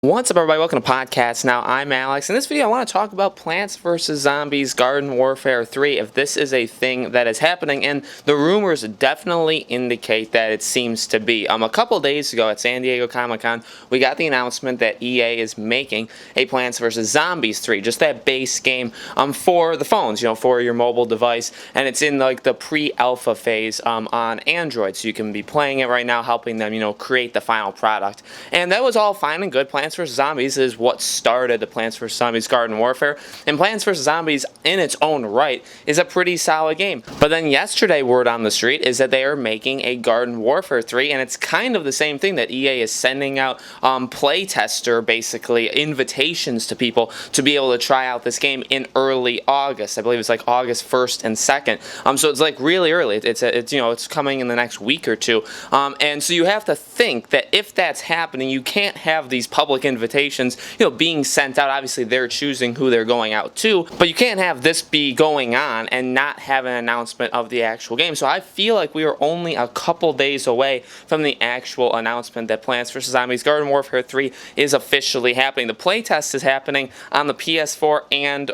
What's up, everybody? Welcome to Podcast Now. I'm Alex. In this video, I want to talk about Plants vs. Zombies Garden Warfare 3, if this is a thing that is happening, and the rumors definitely indicate that it seems to be. A couple days ago at San Diego Comic-Con, we got the announcement that EA is making a Plants vs. Zombies 3, just that base game for the phones, for your mobile device, and it's in like the pre-alpha phase on Android, so you can be playing it right now, helping them, create the final product. And that was all fine and good. Plants vs. Zombies is what started the Plants vs. Zombies Garden Warfare, and Plants vs. Zombies in its own right is a pretty solid game. But then yesterday, word on the street is that they are making a Garden Warfare 3, and it's kind of the same thing, that EA is sending out playtester, basically, invitations to people to be able to try out this game in early August. I believe it's like August 1st and 2nd. So it's like really early. It's coming in the next week or two. And so you have to think that if that's happening, you can't have these public invitations, being sent out. Obviously, they're choosing who they're going out to, but you can't have this be going on and not have an announcement of the actual game. So I feel like we are only a couple days away from the actual announcement that Plants vs. Zombies Garden Warfare 3 is officially happening. The playtest is happening on the PS4 and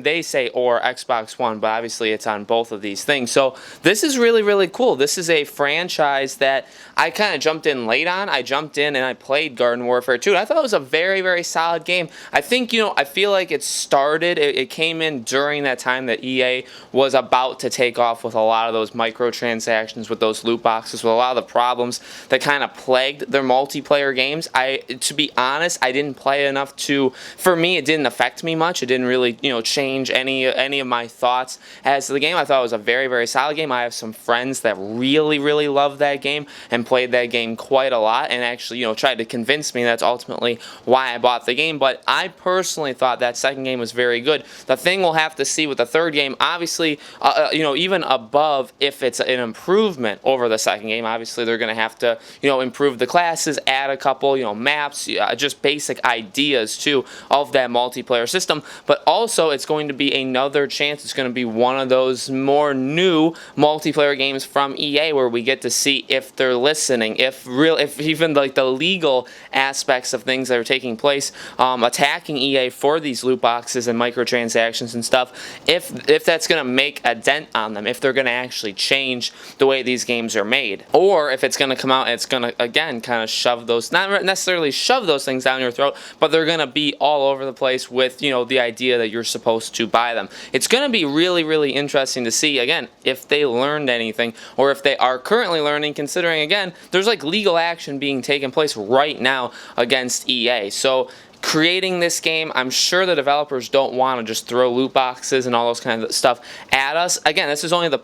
they say Xbox One, but obviously it's on both of these things. So this is really, really cool. This is a franchise that I kind of jumped in late on. I jumped in and I played Garden Warfare 2. I thought it was a very, very solid game. I think, I feel like it came in during that time that EA was about to take off with a lot of those microtransactions, with those loot boxes, with a lot of the problems that kind of plagued their multiplayer games. To be honest, I didn't play enough for me, it didn't affect me much. It didn't really, change any of my thoughts as to the game. I thought it was a very, very solid game. I have some friends that really, really love that game and played that game quite a lot, and actually, tried to convince me that's ultimately why I bought the game. But I personally thought that second game was very good. The thing we'll have to see with the third game, obviously, even above if it's an improvement over the second game, obviously they're going to have to, improve the classes, add a couple, maps, just basic ideas too of that multiplayer system. But also, it's going to be another chance. It's going to be one of those more new multiplayer games from EA where we get to see if they're listening, if even like the legal aspects of things that are taking place, attacking EA for these loot boxes and microtransactions and stuff, if that's going to make a dent on them, if they're going to actually change the way these games are made, or if it's going to come out and it's going to, again, kind of shove those, not necessarily shove those things down your throat, but they're going to be all over the place with, the idea that you're supposed to buy them. It's going to be really, really interesting to see, again, if they learned anything, or if they are currently learning, considering, again, there's like legal action being taken place right now against EA. So creating this game, I'm sure the developers don't want to just throw loot boxes and all those kinds of stuff at us. Again, this is only the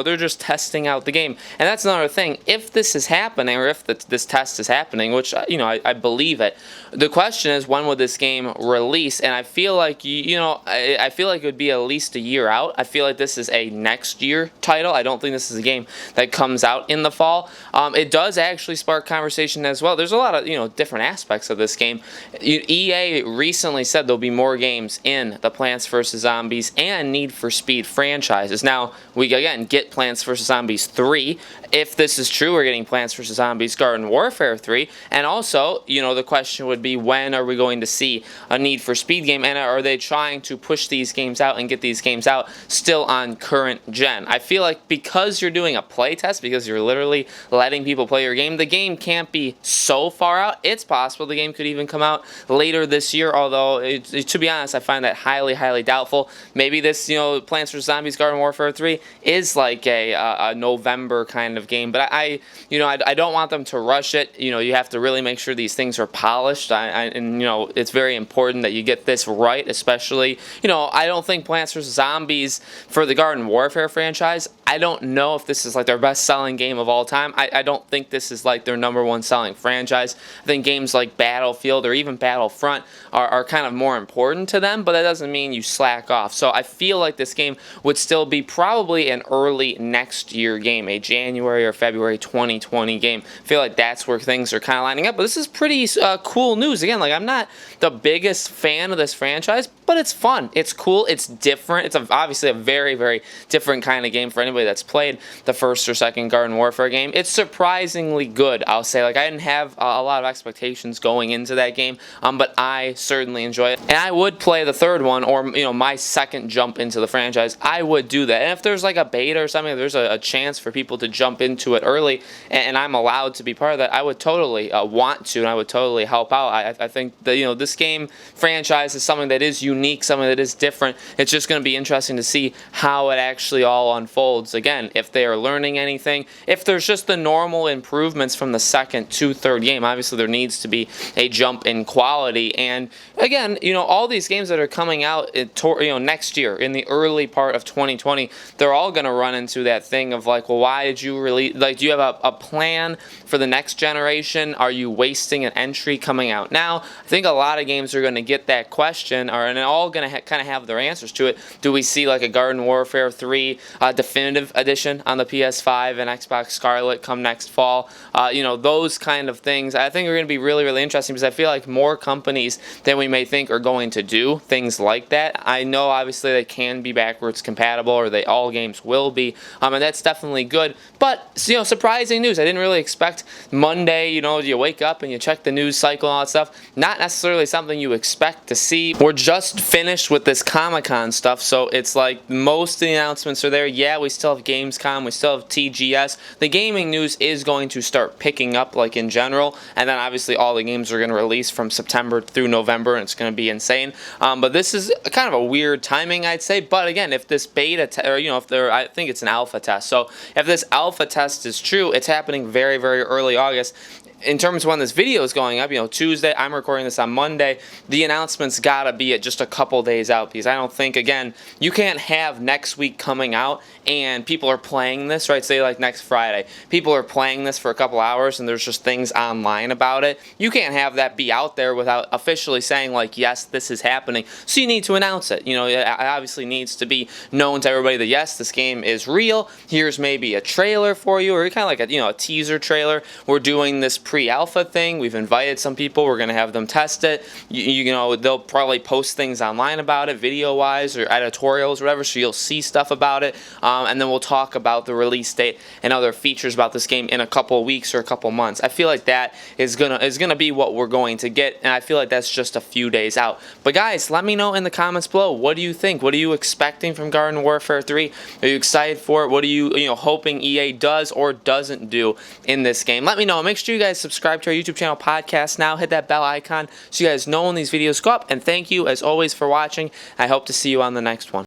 they're just testing out the game. And that's another thing. If this is happening, or if this test is happening, which, I believe it, the question is, when will this game release? And I feel like, I feel like it would be at least a year out. I feel like this is a next year title. I don't think this is a game that comes out in the fall. It does actually spark conversation as well. There's a lot of, different aspects of this game. EA recently said there'll be more games in the Plants vs. Zombies and Need for Speed franchises. Now, we again get Plants vs. Zombies 3. If this is true, we're getting Plants vs. Zombies Garden Warfare 3. And also, the question would be, when are we going to see a Need for Speed game? And are they trying to push these games out and get these games out still on current gen? I feel like because you're doing a playtest, because you're literally letting people play your game, the game can't be so far out. It's possible the game could even come out later this year, although to be honest, I find that highly, highly doubtful. Maybe this, Plants vs. Zombies Garden Warfare 3 is like a November kind of game, but I don't want them to rush it. You have to really make sure these things are polished, and it's very important that you get this right, especially, I don't think Plants vs. Zombies for the Garden Warfare franchise, I don't know if this is like their best-selling game of all time. I don't think this is like their #1 selling franchise. I think games like Battlefield or even Battlefront are kind of more important to them, but that doesn't mean you slack off. So I feel like this game would still be probably an early next year game, a January January or February 2020 game. I feel like that's where things are kind of lining up. But this is pretty cool news. Again, like I'm not the biggest fan of this franchise, but it's fun. It's cool. It's different. It's obviously a very, very different kind of game for anybody that's played the first or second Garden Warfare game. It's surprisingly good, I'll say. Like I didn't have a lot of expectations going into that game, but I certainly enjoy it. And I would play the third one, or my second jump into the franchise. I would do that. And if there's like a beta or something, there's a chance for people to jump into it early, and I'm allowed to be part of that, I would totally want to, and I would totally help out. I think that this game franchise is something that is unique, something that is different. It's just going to be interesting to see how it actually all unfolds. Again, if they are learning anything, if there's just the normal improvements from the second to third game. Obviously, there needs to be a jump in quality. And again, all these games that are coming out, next year in the early part of 2020, they're all going to run into that thing of like, well, why did you release? Like, do you have a plan for the next generation? Are you wasting an entry coming out now? I think a lot of games are going to get that question, and they're all going to kind of have their answers to it. Do we see like a Garden Warfare 3 definitive edition on the PS5 and Xbox Scarlet come next fall? Those kind of things I think are going to be really, really interesting, because I feel like more companies than we may think are going to do things like that. I know obviously they can be backwards compatible, or all games will be, and that's definitely good. But surprising news. I didn't really expect Monday, you wake up and you check the news cycle and all that stuff. Not necessarily something you expect to see. We're just finished with this Comic-Con stuff, so it's like most of the announcements are there. Yeah, we still have Gamescom, we still have TGS. The gaming news is going to start picking up, like in general, and then obviously all the games are going to release from September through November, and it's going to be insane. But this is kind of a weird timing, I'd say. But again, if this beta, I think it's an alpha test. So if this alpha test is true, it's happening very, very early August. In terms of when this video is going up, Tuesday, I'm recording this on Monday, the announcement's got to be at just a couple days out, because I don't think, again, you can't have next week coming out and people are playing this, right? Say like next Friday, people are playing this for a couple hours and there's just things online about it. You can't have that be out there without officially saying like, yes, this is happening. So you need to announce it. It obviously needs to be known to everybody that yes, this game is real. Here's maybe a trailer for you, or kind of like a teaser trailer. We're doing this pre-alpha thing. We've invited some people. We're going to have them test it. They'll probably post things online about it, video-wise or editorials or whatever, so you'll see stuff about it. And then we'll talk about the release date and other features about this game in a couple of weeks or a couple of months. I feel like that is gonna be what we're going to get, and I feel like that's just a few days out. But guys, let me know in the comments below. What do you think? What are you expecting from Garden Warfare 3? Are you excited for it? What are you hoping EA does or doesn't do in this game? Let me know. Make sure you guys subscribe to our YouTube channel, Podcast Now. Hit that bell icon so you guys know when these videos go up. And thank you, as always, for watching. I hope to see you on the next one.